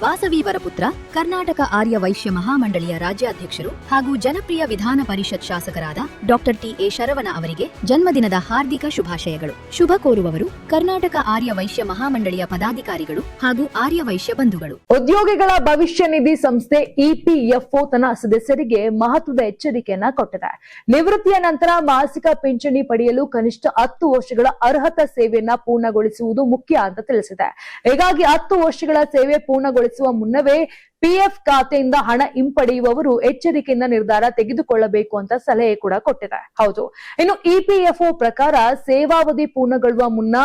ವಾಸವಿ ವರಪುತ್ರ ಕರ್ನಾಟಕ ಆರ್ಯ ವೈಶ್ಯ ಮಹಾಮಂಡಳಿಯ ರಾಜ್ಯಾಧ್ಯಕ್ಷರು ಹಾಗೂ ಜನಪ್ರಿಯ ವಿಧಾನ ಪರಿಷತ್ ಶಾಸಕರಾದ ಡಾಕ್ಟರ್ ಟಿ.ಎ. ಶರವಣ ಅವರಿಗೆ ಜನ್ಮದಿನದ ಹಾರ್ದಿಕ ಶುಭಾಶಯಗಳು. ಶುಭ ಕೋರುವವರು ಕರ್ನಾಟಕ ಆರ್ಯ ವೈಶ್ಯ ಮಹಾಮಂಡಳಿಯ ಪದಾಧಿಕಾರಿಗಳು ಹಾಗೂ ಆರ್ಯ ವೈಶ್ಯ ಬಂಧುಗಳು. ಉದ್ಯೋಗಿಗಳ ಭವಿಷ್ಯ ನಿಧಿ ಸಂಸ್ಥೆ ಇಪಿಎಫ್ಒ ತನ್ನ ಸದಸ್ಯರಿಗೆ ಮಹತ್ವದ ಎಚ್ಚರಿಕೆಯನ್ನ ಕೊಟ್ಟಿದೆ. ನಿವೃತ್ತಿಯ ನಂತರ ಮಾಸಿಕ ಪಿಂಚಣಿ ಪಡೆಯಲು ಕನಿಷ್ಠ 10 ವರ್ಷಗಳ ಅರ್ಹತಾ ಸೇವೆಯನ್ನ ಪೂರ್ಣಗೊಳಿಸುವುದು ಮುಖ್ಯ ಅಂತ ತಿಳಿಸಿದೆ. ಹೀಗಾಗಿ 10 ವರ್ಷಗಳ ಸೇವೆ ಪೂರ್ಣಗೊಳಿಸುವ ಮುನ್ನವೇ ಪಿಎಫ್ ಖಾತೆಯಿಂದ ಹಣ ಹಿಂಪಡೆಯುವವರು ಎಚ್ಚರಿಕೆಯಿಂದ ನಿರ್ಧಾರ ತೆಗೆದುಕೊಳ್ಳಬೇಕು ಅಂತ ಸಲಹೆ ಕೂಡ ಕೊಟ್ಟಿದೆ. ಹೌದು, ಇನ್ನು ಇಪಿಎಫ್ಒ ಪ್ರಕಾರ ಸೇವಾವಧಿ ಪೂರ್ಣಗೊಳ್ಳುವ ಮುನ್ನ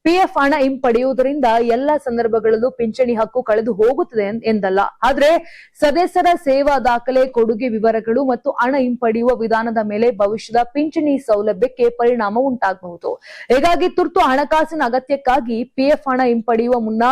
ಪಿಎಫ್ ಹಣ ಹಿಂಪಡೆಯುವುದರಿಂದ ಎಲ್ಲ ಸಂದರ್ಭಗಳಲ್ಲೂ ಪಿಂಚಣಿ ಹಕ್ಕು ಕಳೆದು ಹೋಗುತ್ತದೆ ಎಂದಲ್ಲ. ಆದ್ರೆ ಸದಸ್ಯರ ಸೇವಾ ದಾಖಲೆ, ಕೊಡುಗೆ ವಿವರಗಳು ಮತ್ತು ಹಣ ಹಿಂಪಡೆಯುವ ವಿಧಾನದ ಮೇಲೆ ಭವಿಷ್ಯದ ಪಿಂಚಣಿ ಸೌಲಭ್ಯಕ್ಕೆ ಪರಿಣಾಮ ಉಂಟಾಗಬಹುದು. ಹೀಗಾಗಿ ತುರ್ತು ಹಣಕಾಸಿನ ಅಗತ್ಯಕ್ಕಾಗಿ ಪಿಎಫ್ ಹಣ ಹಿಂಪಡೆಯುವ ಮುನ್ನ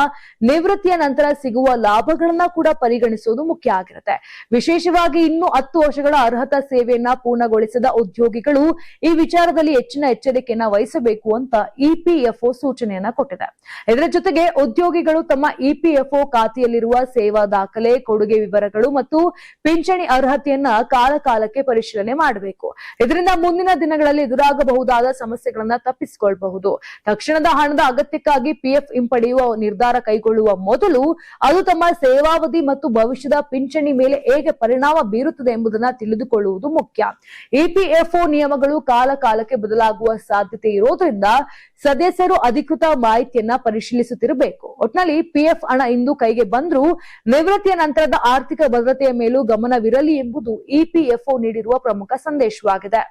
ನಿವೃತ್ತಿಯ ನಂತರ ಸಿಗುವ ಲಾಭಗಳನ್ನ ಕೂಡ ಪರಿಗಣಿಸುವುದು ಮುಖ್ಯ ಆಗಿರುತ್ತೆ. ವಿಶೇಷವಾಗಿ ಇನ್ನು 10 ವರ್ಷಗಳ ಅರ್ಹತಾ ಸೇವೆಯನ್ನ ಪೂರ್ಣಗೊಳಿಸಿದ ಉದ್ಯೋಗಿಗಳು ಈ ವಿಚಾರದಲ್ಲಿ ಹೆಚ್ಚಿನ ಎಚ್ಚರಿಕೆಯನ್ನ ವಹಿಸಬೇಕು ಅಂತ ಇಪಿಎಫ್ಒ ಸೂಚನೆಯನ್ನ ಕೊಟ್ಟಿದೆ. ಇದರ ಜೊತೆಗೆ ಉದ್ಯೋಗಿಗಳು ತಮ್ಮ ಇಪಿಎಫ್ಒ ಖಾತೆಯಲ್ಲಿರುವ ಸೇವಾ ದಾಖಲೆ, ಕೊಡುಗೆ ವಿವರಗಳು ಮತ್ತು ಪಿಂಚಣಿ ಅರ್ಹತೆಯನ್ನ ಕಾಲಕಾಲಕ್ಕೆ ಪರಿಶೀಲನೆ ಮಾಡಬೇಕು. ಇದರಿಂದ ಮುಂದಿನ ದಿನಗಳಲ್ಲಿ ಎದುರಾಗಬಹುದಾದ ಸಮಸ್ಯೆಗಳನ್ನ ತಪ್ಪಿಸಿಕೊಳ್ಳಬಹುದು. ತಕ್ಷಣದ ಹಣದ ಅಗತ್ಯಕ್ಕಾಗಿ ಪಿಎಫ್ ಹಿಂಪಡೆಯುವ ನಿರ್ಧಾರ ಕೈಗೊಳ್ಳುವ ಮೊದಲು ಅದು ತಮ್ಮ ಸೇವಾವಧಿ ಮತ್ತು ಭವಿಷ್ಯದ ಪಿಂಚಣಿ ಮೇಲೆ ಹೇಗೆ ಪರಿಣಾಮ ಬೀರುತ್ತದೆ ಎಂಬುದನ್ನ ತಿಳಿದುಕೊಳ್ಳುವುದು ಮುಖ್ಯ. ಇಪಿಎಫ್ಒ ನಿಯಮಗಳು ಕಾಲ ಕಾಲಕ್ಕೆ ಬದಲಾಗುವ ಸಾಧ್ಯತೆ ಇರೋದ್ರಿಂದ ಸದಸ್ಯರು ಅಧಿಕೃತ ಮಾಹಿತಿಯನ್ನ ಪರಿಶೀಲಿಸುತ್ತಿರಬೇಕು. ಒಟ್ನಲ್ಲಿ ಪಿಎಫ್ ಹಣ ಇಂದು ಕೈಗೆ ಬಂದ್ರೂ ನಿವೃತ್ತಿಯ ನಂತರದ ಆರ್ಥಿಕ ಭದ್ರತೆಯ ಮೇಲೂ ಗಮನವಿರಲಿ ಎಂಬುದು ಇಪಿಎಫ್ಒ ನೀಡಿರುವ ಪ್ರಮುಖ ಸಂದೇಶವಾಗಿದೆ.